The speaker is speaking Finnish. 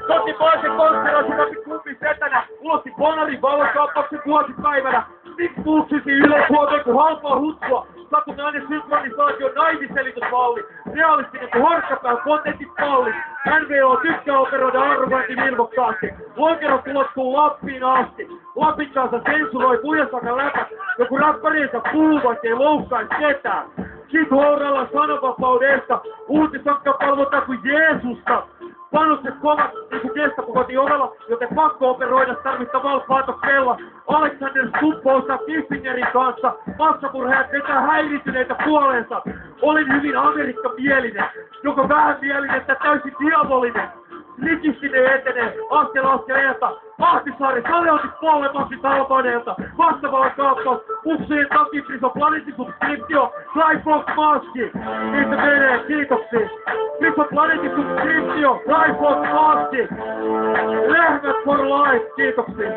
Totti Boisen konspiraatiokapi klubin setänä ulosti Bonarin valokaappauksen vuosipäivänä. Miksi puuksisi ylös huomioon kuin halpaa hutsua? Satunnainen synkronisaation naiviselitysmalli. Realistinen kuin horkkapään kontentin palli. NVO tykkää operoida arrogantin ilmokkaasti. Lonkerot ulottuu Lappiin asti. Lapin kanssa sensuroi Pujasakan läpät. Joku räppäriensä puhuvat ei loukkaisi ketään. Sit houralla sananvapaudesta. Uutisankkapalvota kuin Jeesusta. Panokset kovat niinku Gestapo kotiovella, joten pakko operoida tarvittavalla paatoksella. Alexander Stubb pousaa Kiffingerin kanssa. Massapurheet vetää häirityneitä puoleensa. Olin hyvin amerikkamielinen, joko vähänmielinen että täysin diabolinen. Likistinen etenee askeleelta. Ahtisaari, Saleotis pollemasti Talpaneelta. Vastaavalla kaappaus, upsujen takipriso, planeettisubskriptio, Flyfox Maski. Niitä menee, kiitoksia. Priso planeettisubskriptio, Flyfox Maski. Lehmät for life, kiitoksia.